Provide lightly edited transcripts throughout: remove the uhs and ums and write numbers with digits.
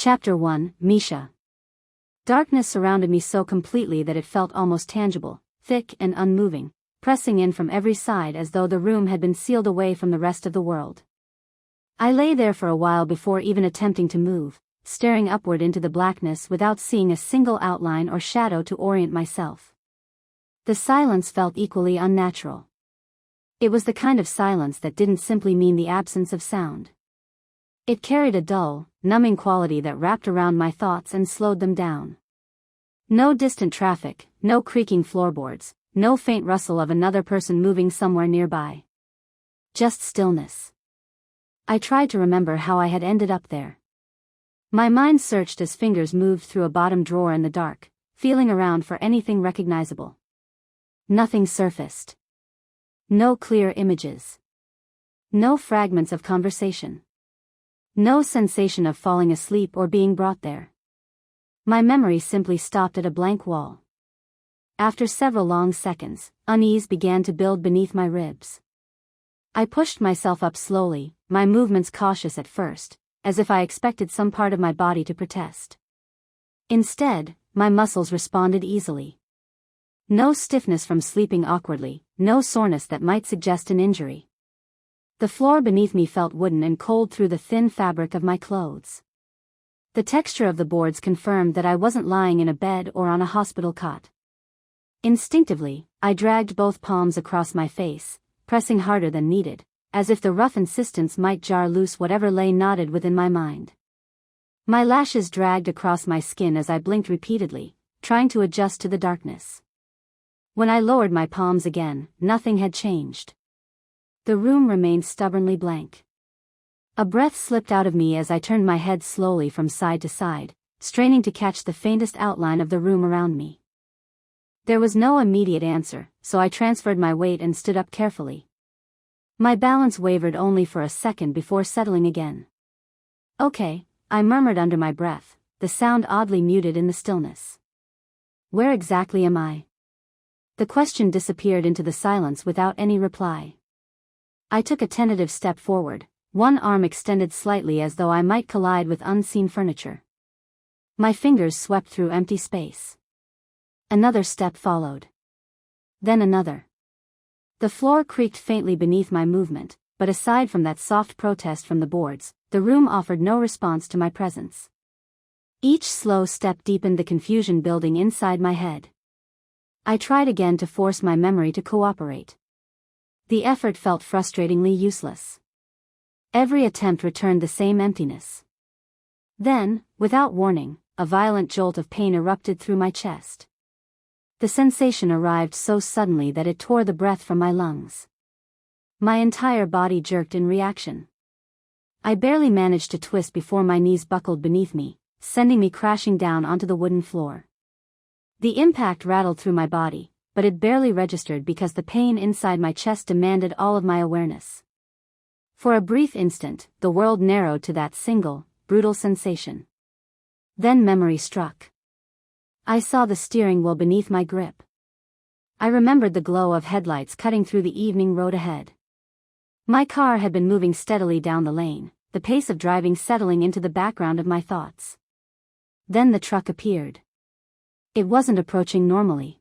Chapter 1, Misha. Darkness surrounded me so completely that it felt almost tangible, thick and unmoving, pressing in from every side as though the room had been sealed away from the rest of the world. I lay there for a while before even attempting to move, staring upward into the blackness without seeing a single outline or shadow to orient myself. The silence felt equally unnatural. It was the kind of silence that didn't simply mean the absence of sound. It carried a dull, numbing quality that wrapped around my thoughts and slowed them down. No distant traffic, no creaking floorboards, no faint rustle of another person moving somewhere nearby. Just stillness. I tried to remember how I had ended up there. My mind searched as fingers moved through a bottom drawer in the dark, feeling around for anything recognizable. Nothing surfaced. No clear images. No fragments of conversation. No sensation of falling asleep or being brought there. My memory simply stopped at a blank wall. After several long seconds, unease began to build beneath my ribs. I pushed myself up slowly, my movements cautious at first, as if I expected some part of my body to protest. Instead, my muscles responded easily. No stiffness from sleeping awkwardly, no soreness that might suggest an injury. The floor beneath me felt wooden and cold through the thin fabric of my clothes. The texture of the boards confirmed that I wasn't lying in a bed or on a hospital cot. Instinctively, I dragged both palms across my face, pressing harder than needed, as if the rough insistence might jar loose whatever lay knotted within my mind. My lashes dragged across my skin as I blinked repeatedly, trying to adjust to the darkness. When I lowered my palms again, nothing had changed. The room remained stubbornly blank. A breath slipped out of me as I turned my head slowly from side to side, straining to catch the faintest outline of the room around me. There was no immediate answer, so I transferred my weight and stood up carefully. My balance wavered only for a second before settling again. "Okay," I murmured under my breath, the sound oddly muted in the stillness. "Where exactly am I?" The question disappeared into the silence without any reply. I took a tentative step forward, one arm extended slightly as though I might collide with unseen furniture. My fingers swept through empty space. Another step followed. Then another. The floor creaked faintly beneath my movement, but aside from that soft protest from the boards, the room offered no response to my presence. Each slow step deepened the confusion building inside my head. I tried again to force my memory to cooperate. The effort felt frustratingly useless. Every attempt returned the same emptiness. Then, without warning, a violent jolt of pain erupted through my chest. The sensation arrived so suddenly that it tore the breath from my lungs. My entire body jerked in reaction. I barely managed to twist before my knees buckled beneath me, sending me crashing down onto the wooden floor. The impact rattled through my body, but it barely registered because the pain inside my chest demanded all of my awareness. For a brief instant, the world narrowed to that single, brutal sensation. Then memory struck. I saw the steering wheel beneath my grip. I remembered the glow of headlights cutting through the evening road ahead. My car had been moving steadily down the lane, the pace of driving settling into the background of my thoughts. Then the truck appeared. It wasn't approaching normally.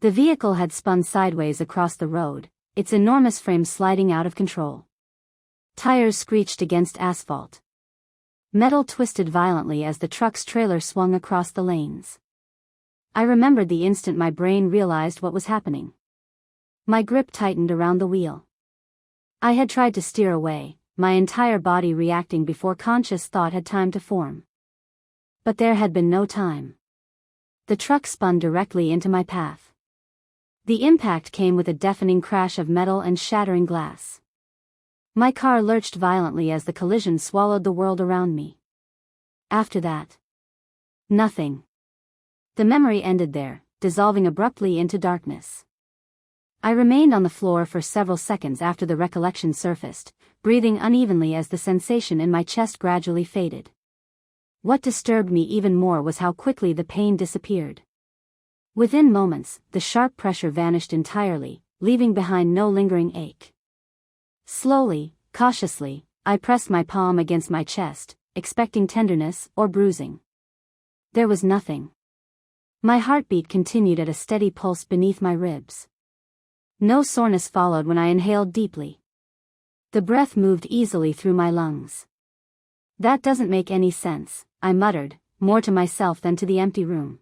The vehicle had spun sideways across the road, its enormous frame sliding out of control. Tires screeched against asphalt. Metal twisted violently as the truck's trailer swung across the lanes. I remembered the instant my brain realized what was happening. My grip tightened around the wheel. I had tried to steer away, my entire body reacting before conscious thought had time to form. But there had been no time. The truck spun directly into my path. The impact came with a deafening crash of metal and shattering glass. My car lurched violently as the collision swallowed the world around me. After that, nothing. The memory ended there, dissolving abruptly into darkness. I remained on the floor for several seconds after the recollection surfaced, breathing unevenly as the sensation in my chest gradually faded. What disturbed me even more was how quickly the pain disappeared. Within moments, the sharp pressure vanished entirely, leaving behind no lingering ache. Slowly, cautiously, I pressed my palm against my chest, expecting tenderness or bruising. There was nothing. My heartbeat continued at a steady pulse beneath my ribs. No soreness followed when I inhaled deeply. The breath moved easily through my lungs. That doesn't make any sense, I muttered, more to myself than to the empty room.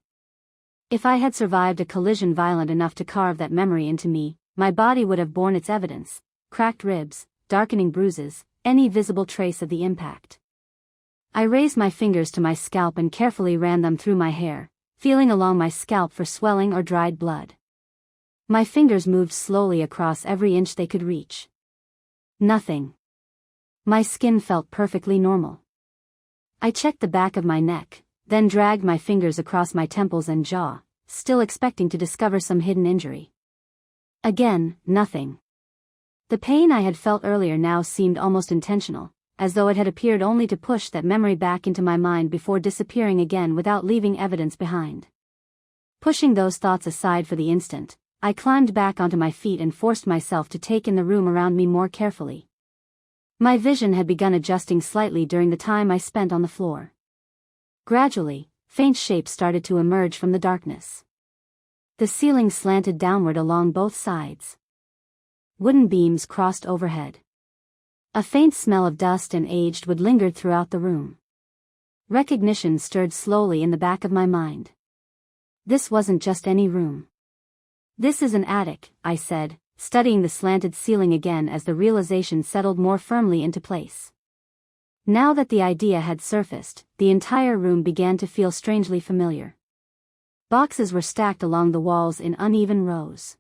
If I had survived a collision violent enough to carve that memory into me, my body would have borne its evidence: cracked ribs, darkening bruises, any visible trace of the impact. I raised my fingers to my scalp and carefully ran them through my hair, feeling along my scalp for swelling or dried blood. My fingers moved slowly across every inch they could reach. Nothing. My skin felt perfectly normal. I checked the back of my neck, then dragged my fingers across my temples and jaw, still expecting to discover some hidden injury. Again, nothing. The pain I had felt earlier now seemed almost intentional, as though it had appeared only to push that memory back into my mind before disappearing again without leaving evidence behind. Pushing those thoughts aside for the instant, I climbed back onto my feet and forced myself to take in the room around me more carefully. My vision had begun adjusting slightly during the time I spent on the floor. Gradually, faint shapes started to emerge from the darkness. The ceiling slanted downward along both sides. Wooden beams crossed overhead. A faint smell of dust and aged wood lingered throughout the room. Recognition stirred slowly in the back of my mind. This wasn't just any room. "This is an attic," I said, studying the slanted ceiling again as the realization settled more firmly into place. Now that the idea had surfaced, the entire room began to feel strangely familiar. Boxes were stacked along the walls in uneven rows.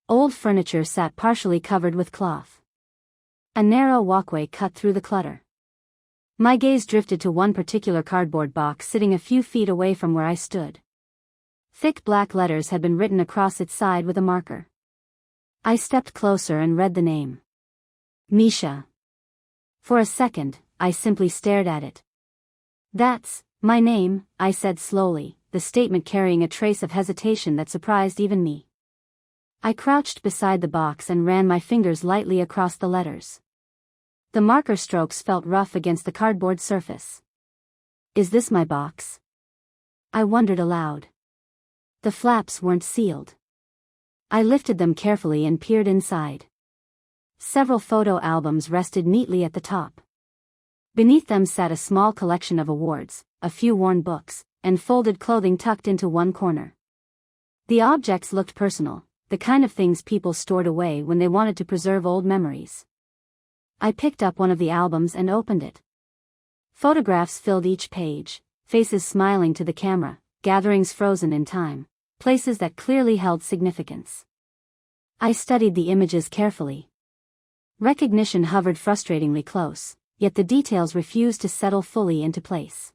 Old furniture sat partially covered with cloth. A narrow walkway cut through the clutter. My gaze drifted to one particular cardboard box sitting a few feet away from where I stood. Thick black letters had been written across its side with a marker. I stepped closer and read the name. Misha. For a second, I simply stared at it. "That's my name," I said slowly, the statement carrying a trace of hesitation that surprised even me. I crouched beside the box and ran my fingers lightly across the letters. The marker strokes felt rough against the cardboard surface. "Is this my box?" I wondered aloud. The flaps weren't sealed. I lifted them carefully and peered inside. Several photo albums rested neatly at the top. Beneath them sat a small collection of awards, a few worn books, and folded clothing tucked into one corner. The objects looked personal, the kind of things people stored away when they wanted to preserve old memories. I picked up one of the albums and opened it. Photographs filled each page, faces smiling to the camera, gatherings frozen in time, places that clearly held significance. I studied the images carefully. Recognition hovered frustratingly close, yet the details refused to settle fully into place.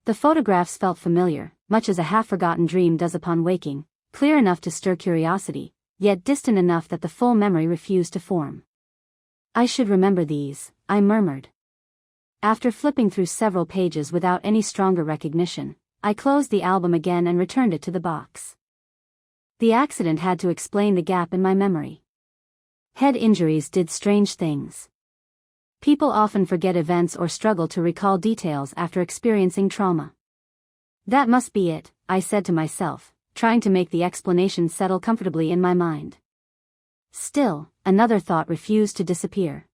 The photographs felt familiar, much as a half-forgotten dream does upon waking, clear enough to stir curiosity, yet distant enough that the full memory refused to form. "I should remember these," I murmured. After flipping through several pages without any stronger recognition, I closed the album again and returned it to the box. The accident had to explain the gap in my memory. Head injuries did strange things. People often forget events or struggle to recall details after experiencing trauma. That must be it, I said to myself, trying to make the explanation settle comfortably in my mind. Still, another thought refused to disappear.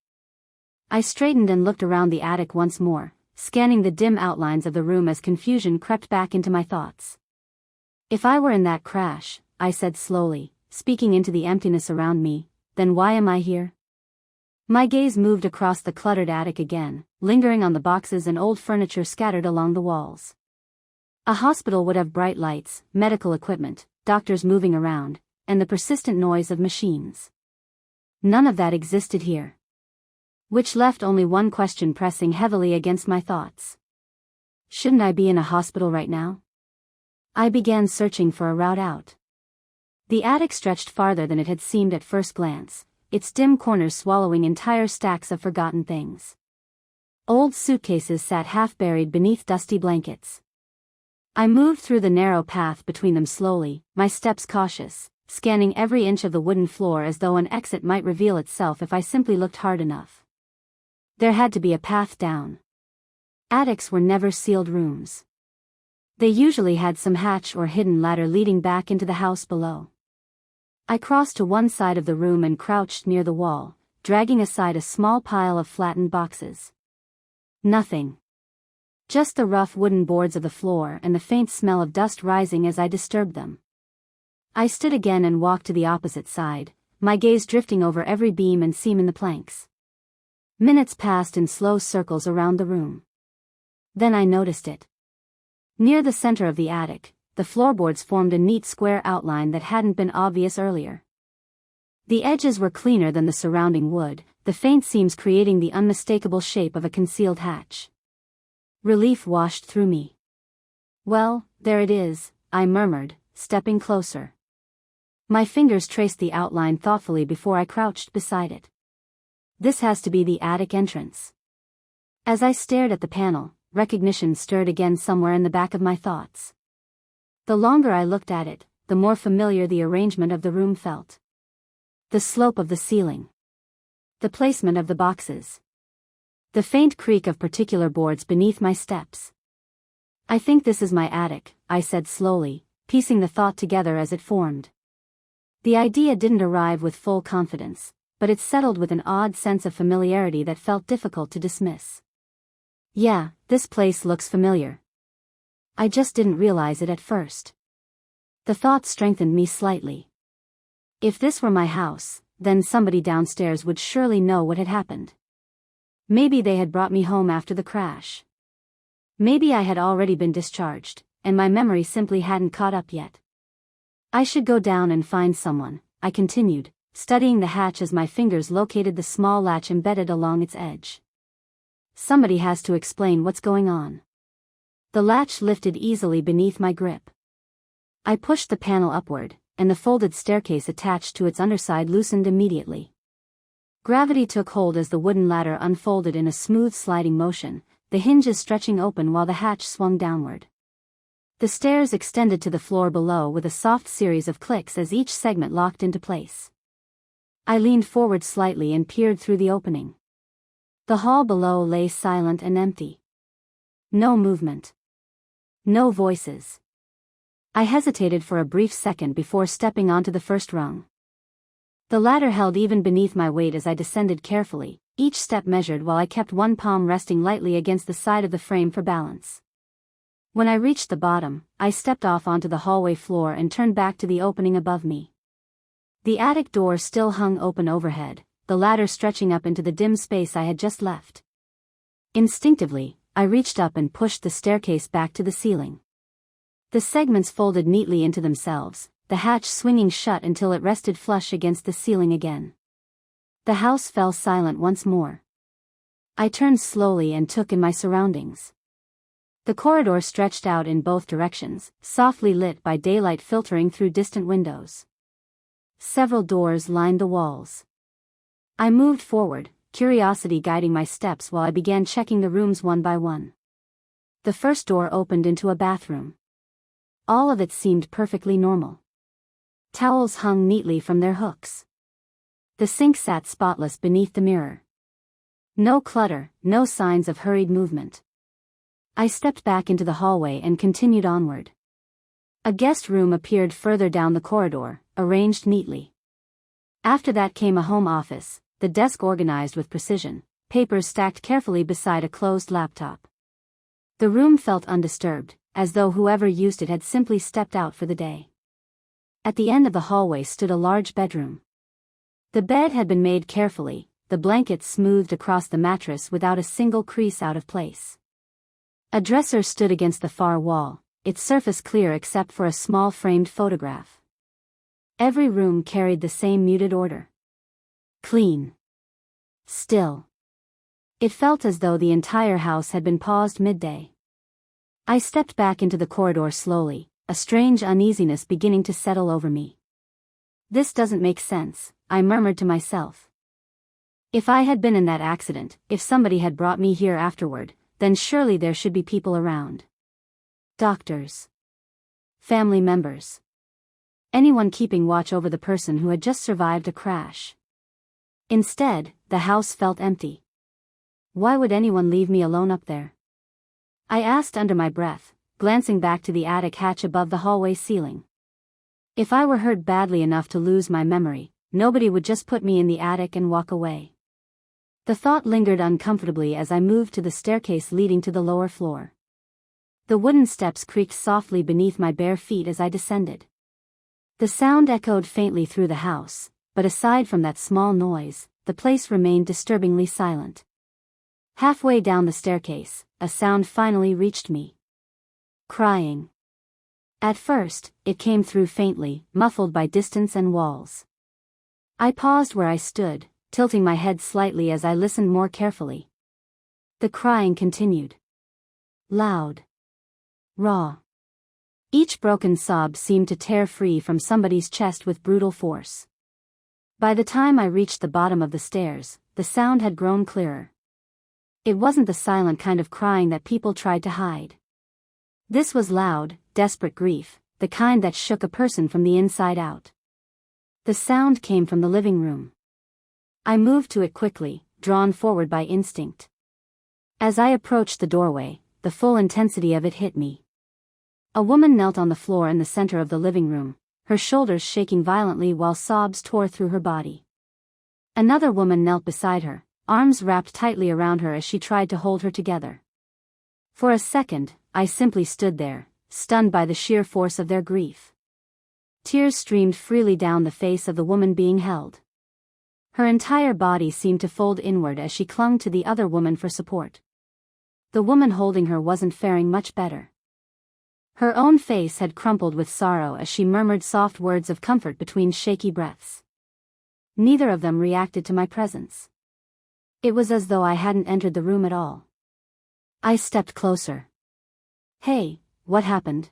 I straightened and looked around the attic once more, scanning the dim outlines of the room as confusion crept back into my thoughts. "If I were in that crash," I said slowly, speaking into the emptiness around me, "then why am I here?" My gaze moved across the cluttered attic again, lingering on the boxes and old furniture scattered along the walls. A hospital would have bright lights, medical equipment, doctors moving around, and the persistent noise of machines. None of that existed here. Which left only one question pressing heavily against my thoughts. Shouldn't I be in a hospital right now? I began searching for a route out. The attic stretched farther than it had seemed at first glance, its dim corners swallowing entire stacks of forgotten things. Old suitcases sat half-buried beneath dusty blankets. I moved through the narrow path between them slowly, my steps cautious, scanning every inch of the wooden floor as though an exit might reveal itself if I simply looked hard enough. There had to be a path down. Attics were never sealed rooms. They usually had some hatch or hidden ladder leading back into the house below. I crossed to one side of the room and crouched near the wall, dragging aside a small pile of flattened boxes. Nothing. Just the rough wooden boards of the floor and the faint smell of dust rising as I disturbed them. I stood again and walked to the opposite side, my gaze drifting over every beam and seam in the planks. Minutes passed in slow circles around the room. Then I noticed it. Near the center of the attic, the floorboards formed a neat square outline that hadn't been obvious earlier. The edges were cleaner than the surrounding wood, the faint seams creating the unmistakable shape of a concealed hatch. Relief washed through me. "Well, there it is," I murmured, stepping closer. My fingers traced the outline thoughtfully before I crouched beside it. This has to be the attic entrance. As I stared at the panel, recognition stirred again somewhere in the back of my thoughts. The longer I looked at it, the more familiar the arrangement of the room felt. The slope of the ceiling. The placement of the boxes. The faint creak of particular boards beneath my steps. "I think this is my attic," I said slowly, piecing the thought together as it formed. The idea didn't arrive with full confidence, but it settled with an odd sense of familiarity that felt difficult to dismiss. "Yeah, this place looks familiar. I just didn't realize it at first." The thought strengthened me slightly. If this were my house, then somebody downstairs would surely know what had happened. Maybe they had brought me home after the crash. Maybe I had already been discharged, and my memory simply hadn't caught up yet. "I should go down and find someone," I continued, studying the hatch as my fingers located the small latch embedded along its edge. "Somebody has to explain what's going on." The latch lifted easily beneath my grip. I pushed the panel upward, and the folded staircase attached to its underside loosened immediately. Gravity took hold as the wooden ladder unfolded in a smooth sliding motion, the hinges stretching open while the hatch swung downward. The stairs extended to the floor below with a soft series of clicks as each segment locked into place. I leaned forward slightly and peered through the opening. The hall below lay silent and empty. No movement. No voices. I hesitated for a brief second before stepping onto the first rung. The ladder held even beneath my weight as I descended carefully, each step measured while I kept one palm resting lightly against the side of the frame for balance. When I reached the bottom, I stepped off onto the hallway floor and turned back to the opening above me. The attic door still hung open overhead, the ladder stretching up into the dim space I had just left. Instinctively, I reached up and pushed the staircase back to the ceiling. The segments folded neatly into themselves, the hatch swinging shut until it rested flush against the ceiling again. The house fell silent once more. I turned slowly and took in my surroundings. The corridor stretched out in both directions, softly lit by daylight filtering through distant windows. Several doors lined the walls. I moved forward, curiosity guiding my steps while I began checking the rooms one by one. The first door opened into a bathroom. All of it seemed perfectly normal. Towels hung neatly from their hooks. The sink sat spotless beneath the mirror. No clutter, no signs of hurried movement. I stepped back into the hallway and continued onward. A guest room appeared further down the corridor, arranged neatly. After that came a home office, the desk organized with precision, papers stacked carefully beside a closed laptop. The room felt undisturbed, as though whoever used it had simply stepped out for the day. At the end of the hallway stood a large bedroom. The bed had been made carefully, the blankets smoothed across the mattress without a single crease out of place. A dresser stood against the far wall, its surface clear except for a small framed photograph. Every room carried the same muted order. Clean. Still. It felt as though the entire house had been paused midday. I stepped back into the corridor slowly, a strange uneasiness beginning to settle over me. "This doesn't make sense," I murmured to myself. If I had been in that accident, if somebody had brought me here afterward, then surely there should be people around. Doctors. Family members. Anyone keeping watch over the person who had just survived a crash. Instead, the house felt empty. Why would anyone leave me alone up there? I asked under my breath, glancing back to the attic hatch above the hallway ceiling. If I were hurt badly enough to lose my memory, nobody would just put me in the attic and walk away. The thought lingered uncomfortably as I moved to the staircase leading to the lower floor. The wooden steps creaked softly beneath my bare feet as I descended. The sound echoed faintly through the house, but aside from that small noise, the place remained disturbingly silent. Halfway down the staircase, a sound finally reached me. Crying. At first, it came through faintly, muffled by distance and walls. I paused where I stood, tilting my head slightly as I listened more carefully. The crying continued. Loud. Raw. Each broken sob seemed to tear free from somebody's chest with brutal force. By the time I reached the bottom of the stairs, the sound had grown clearer. It wasn't the silent kind of crying that people tried to hide. This was loud, desperate grief, the kind that shook a person from the inside out. The sound came from the living room. I moved to it quickly, drawn forward by instinct. As I approached the doorway, the full intensity of it hit me. A woman knelt on the floor in the center of the living room, her shoulders shaking violently while sobs tore through her body. Another woman knelt beside her, arms wrapped tightly around her as she tried to hold her together. For a second, I simply stood there, stunned by the sheer force of their grief. Tears streamed freely down the face of the woman being held. Her entire body seemed to fold inward as she clung to the other woman for support. The woman holding her wasn't faring much better. Her own face had crumpled with sorrow as she murmured soft words of comfort between shaky breaths. Neither of them reacted to my presence. It was as though I hadn't entered the room at all. I stepped closer. "Hey, what happened?"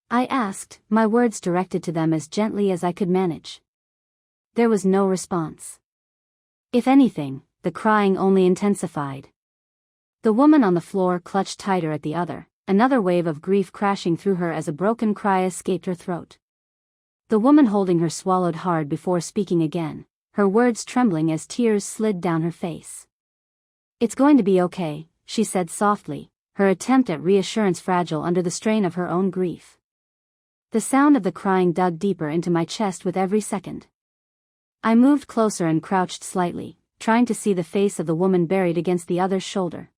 I asked, my words directed to them as gently as I could manage. There was no response. If anything, the crying only intensified. The woman on the floor clutched tighter at the other, another wave of grief crashing through her as a broken cry escaped her throat. The woman holding her swallowed hard before speaking again, her words trembling as tears slid down her face. "It's going to be okay," she said softly, her attempt at reassurance fragile under the strain of her own grief. The sound of the crying dug deeper into my chest with every second. I moved closer and crouched slightly, trying to see the face of the woman buried against the other's shoulder.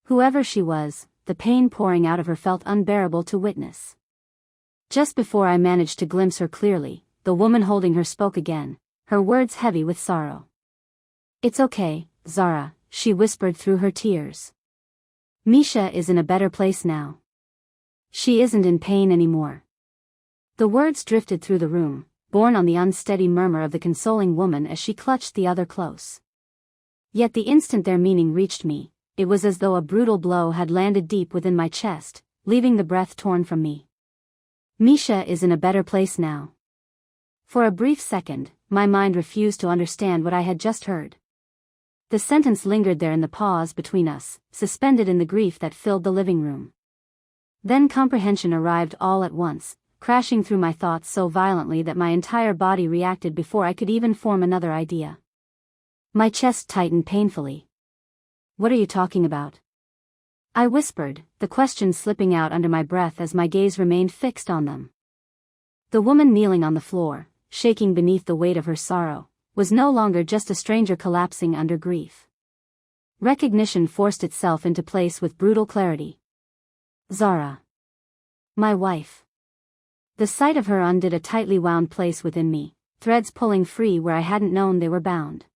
Whoever she was, the pain pouring out of her felt unbearable to witness. Just before I managed to glimpse her clearly, the woman holding her spoke again, her words heavy with sorrow. "It's okay, Zara," she whispered through her tears. "Misha is in a better place now. She isn't in pain anymore." The words drifted through the room, borne on the unsteady murmur of the consoling woman as she clutched the other close. Yet the instant their meaning reached me, it was as though a brutal blow had landed deep within my chest, leaving the breath torn from me. "Misha is in a better place now." For a brief second, my mind refused to understand what I had just heard. The sentence lingered there in the pause between us, suspended in the grief that filled the living room. Then comprehension arrived all at once, crashing through my thoughts so violently that my entire body reacted before I could even form another idea. My chest tightened painfully. "What are you talking about?" I whispered, the question slipping out under my breath as my gaze remained fixed on them. The woman kneeling on the floor, shaking beneath the weight of her sorrow, was no longer just a stranger collapsing under grief. Recognition forced itself into place with brutal clarity. Zara. My wife. The sight of her undid a tightly wound place within me, threads pulling free where I hadn't known they were bound.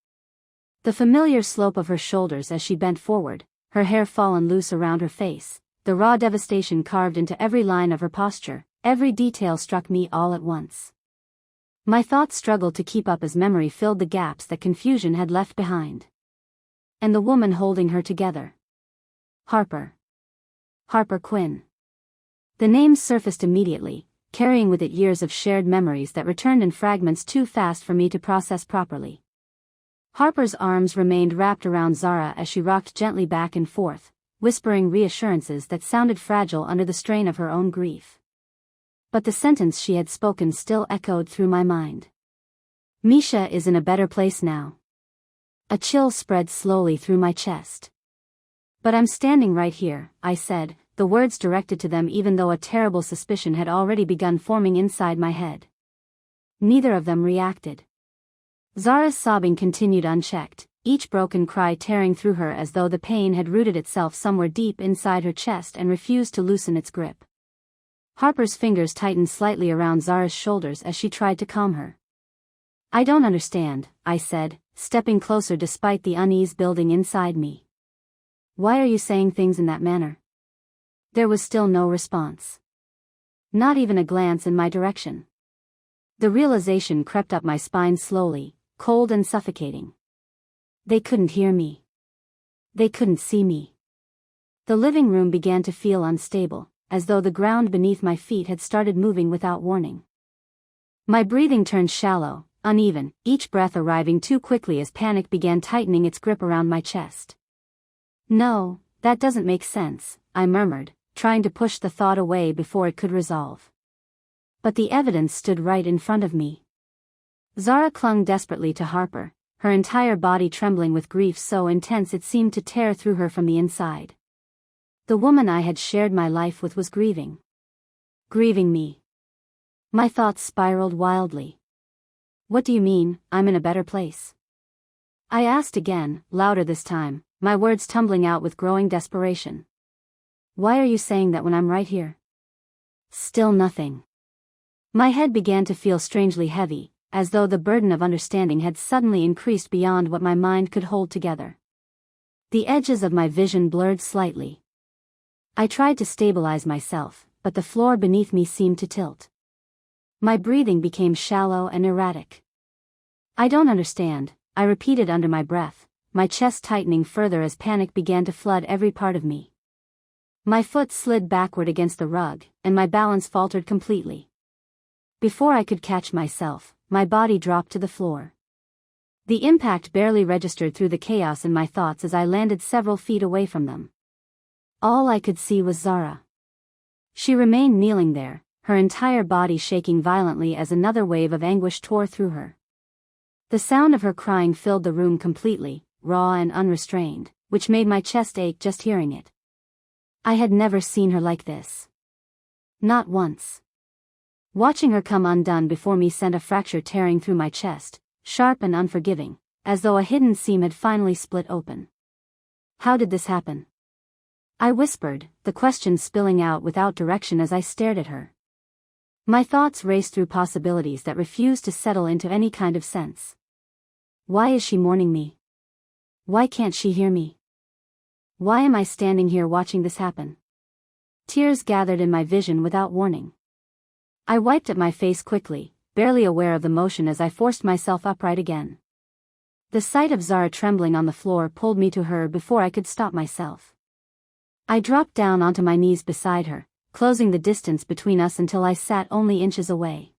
The familiar slope of her shoulders as she bent forward, her hair fallen loose around her face, the raw devastation carved into every line of her posture, every detail struck me all at once. My thoughts struggled to keep up as memory filled the gaps that confusion had left behind. And the woman holding her together. Harper. Harper Quinn. The name surfaced immediately, carrying with it years of shared memories that returned in fragments too fast for me to process properly. Harper's arms remained wrapped around Zara as she rocked gently back and forth, whispering reassurances that sounded fragile under the strain of her own grief. But the sentence she had spoken still echoed through my mind. "Misha is in a better place now." A chill spread slowly through my chest. But I'm standing right here, I said, the words directed to them even though a terrible suspicion had already begun forming inside my head. Neither of them reacted. Zara's sobbing continued unchecked, each broken cry tearing through her as though the pain had rooted itself somewhere deep inside her chest and refused to loosen its grip. Harper's fingers tightened slightly around Zara's shoulders as she tried to calm her. I don't understand, I said, stepping closer despite the unease building inside me. Why are you saying things in that manner? There was still no response. Not even a glance in my direction. The realization crept up my spine slowly, cold and suffocating. They couldn't hear me. They couldn't see me. The living room began to feel unstable, as though the ground beneath my feet had started moving without warning. My breathing turned shallow, uneven, each breath arriving too quickly as panic began tightening its grip around my chest. No, that doesn't make sense, I murmured, trying to push the thought away before it could resolve. But the evidence stood right in front of me. Zara clung desperately to Harper, her entire body trembling with grief so intense it seemed to tear through her from the inside. The woman I had shared my life with was grieving. Grieving me. My thoughts spiraled wildly. What do you mean, I'm in a better place? I asked again, louder this time, my words tumbling out with growing desperation. Why are you saying that when I'm right here? Still nothing. My head began to feel strangely heavy, as though the burden of understanding had suddenly increased beyond what my mind could hold together. The edges of my vision blurred slightly. I tried to stabilize myself, but the floor beneath me seemed to tilt. My breathing became shallow and erratic. I don't understand, I repeated under my breath, my chest tightening further as panic began to flood every part of me. My foot slid backward against the rug, and my balance faltered completely. Before I could catch myself, my body dropped to the floor. The impact barely registered through the chaos in my thoughts as I landed several feet away from them. All I could see was Zara. She remained kneeling there, her entire body shaking violently as another wave of anguish tore through her. The sound of her crying filled the room completely, raw and unrestrained, which made my chest ache just hearing it. I had never seen her like this. Not once. Watching her come undone before me sent a fracture tearing through my chest, sharp and unforgiving, as though a hidden seam had finally split open. How did this happen? I whispered, the question spilling out without direction as I stared at her. My thoughts raced through possibilities that refused to settle into any kind of sense. Why is she mourning me? Why can't she hear me? Why am I standing here watching this happen? Tears gathered in my vision without warning. I wiped at my face quickly, barely aware of the motion as I forced myself upright again. The sight of Zara trembling on the floor pulled me to her before I could stop myself. I dropped down onto my knees beside her, closing the distance between us until I sat only inches away.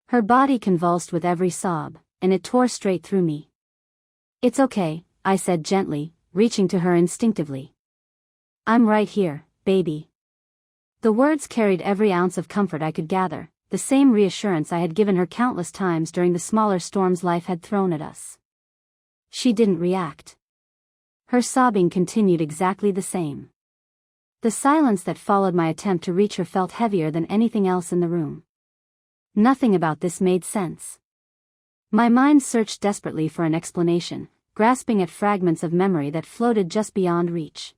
Her body convulsed with every sob, and it tore straight through me. It's okay, I said gently, reaching to her instinctively. I'm right here, baby. The words carried every ounce of comfort I could gather, the same reassurance I had given her countless times during the smaller storms life had thrown at us. She didn't react. Her sobbing continued exactly the same. The silence that followed my attempt to reach her felt heavier than anything else in the room. Nothing about this made sense. My mind searched desperately for an explanation, grasping at fragments of memory that floated just beyond reach.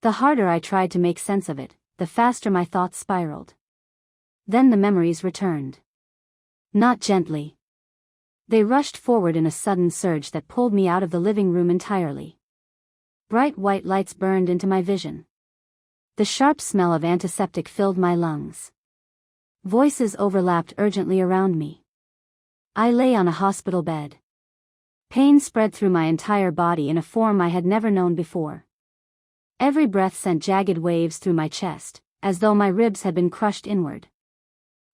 The harder I tried to make sense of it, the faster my thoughts spiraled. Then the memories returned. Not gently. They rushed forward in a sudden surge that pulled me out of the living room entirely. Bright white lights burned into my vision. The sharp smell of antiseptic filled my lungs. Voices overlapped urgently around me. I lay on a hospital bed. Pain spread through my entire body in a form I had never known before. Every breath sent jagged waves through my chest, as though my ribs had been crushed inward.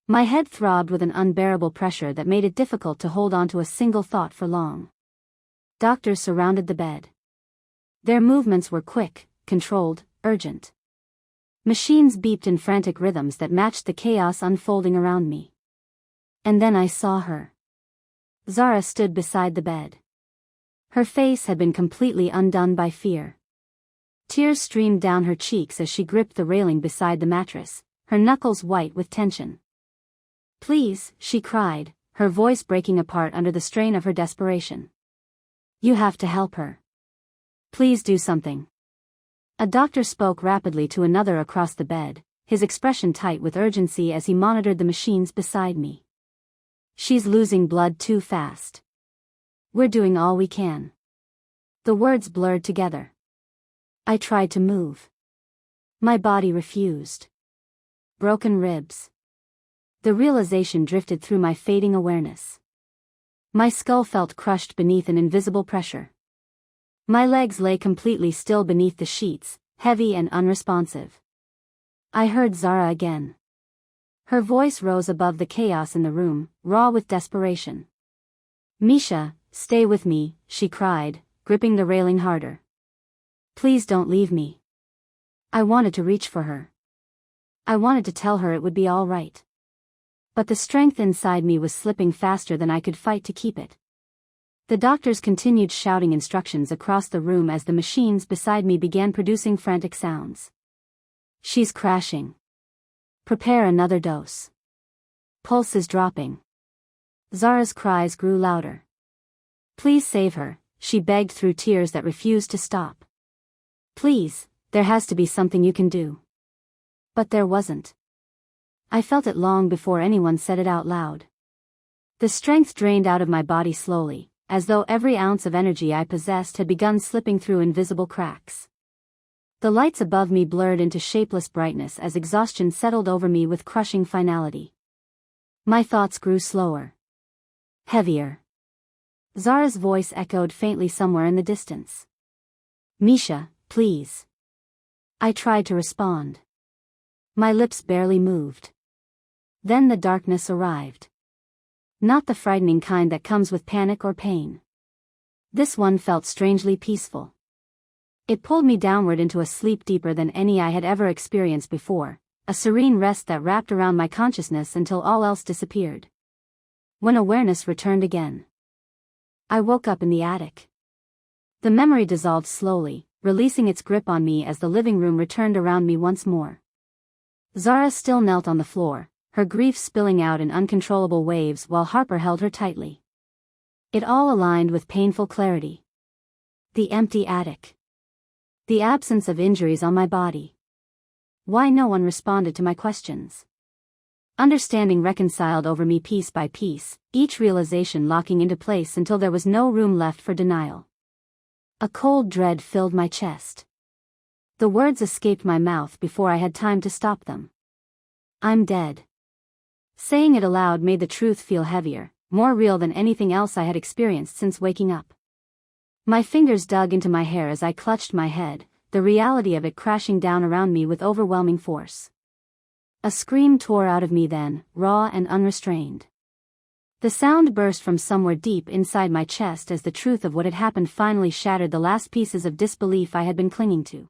My head throbbed with an unbearable pressure that made it difficult to hold on to a single thought for long. Doctors surrounded the bed. Their movements were quick, controlled, urgent. Machines beeped in frantic rhythms that matched the chaos unfolding around me. And then I saw her. Zara stood beside the bed. Her face had been completely undone by fear. Tears streamed down her cheeks as she gripped the railing beside the mattress, her knuckles white with tension. "Please," she cried, her voice breaking apart under the strain of her desperation. "You have to help her. Please do something." A doctor spoke rapidly to another across the bed, his expression tight with urgency as he monitored the machines beside me. "She's losing blood too fast. We're doing all we can." The words blurred together. I tried to move. My body refused. Broken ribs. The realization drifted through my fading awareness. My skull felt crushed beneath an invisible pressure. My legs lay completely still beneath the sheets, heavy and unresponsive. I heard Zara again. Her voice rose above the chaos in the room, raw with desperation. "Misha, stay with me," she cried, gripping the railing harder. "Please don't leave me." I wanted to reach for her. I wanted to tell her it would be all right. But the strength inside me was slipping faster than I could fight to keep it. The doctors continued shouting instructions across the room as the machines beside me began producing frantic sounds. "She's crashing. Prepare another dose. Pulse is dropping." Zara's cries grew louder. "Please save her," she begged through tears that refused to stop. "Please, there has to be something you can do." But there wasn't. I felt it long before anyone said it out loud. The strength drained out of my body slowly, as though every ounce of energy I possessed had begun slipping through invisible cracks. The lights above me blurred into shapeless brightness as exhaustion settled over me with crushing finality. My thoughts grew slower. Heavier. Zara's voice echoed faintly somewhere in the distance. "Misha, please." I tried to respond. My lips barely moved. Then the darkness arrived. Not the frightening kind that comes with panic or pain. This one felt strangely peaceful. It pulled me downward into a sleep deeper than any I had ever experienced before, a serene rest that wrapped around my consciousness until all else disappeared. When awareness returned again, I woke up in the attic. The memory dissolved slowly, releasing its grip on me as the living room returned around me once more. Zara still knelt on the floor, her grief spilling out in uncontrollable waves while Harper held her tightly. It all aligned with painful clarity. The empty attic. The absence of injuries on my body. Why no one responded to my questions. Understanding reconciled over me piece by piece, each realization locking into place until there was no room left for denial. A cold dread filled my chest. The words escaped my mouth before I had time to stop them. "I'm dead." Saying it aloud made the truth feel heavier, more real than anything else I had experienced since waking up. My fingers dug into my hair as I clutched my head, the reality of it crashing down around me with overwhelming force. A scream tore out of me then, raw and unrestrained. The sound burst from somewhere deep inside my chest as the truth of what had happened finally shattered the last pieces of disbelief I had been clinging to.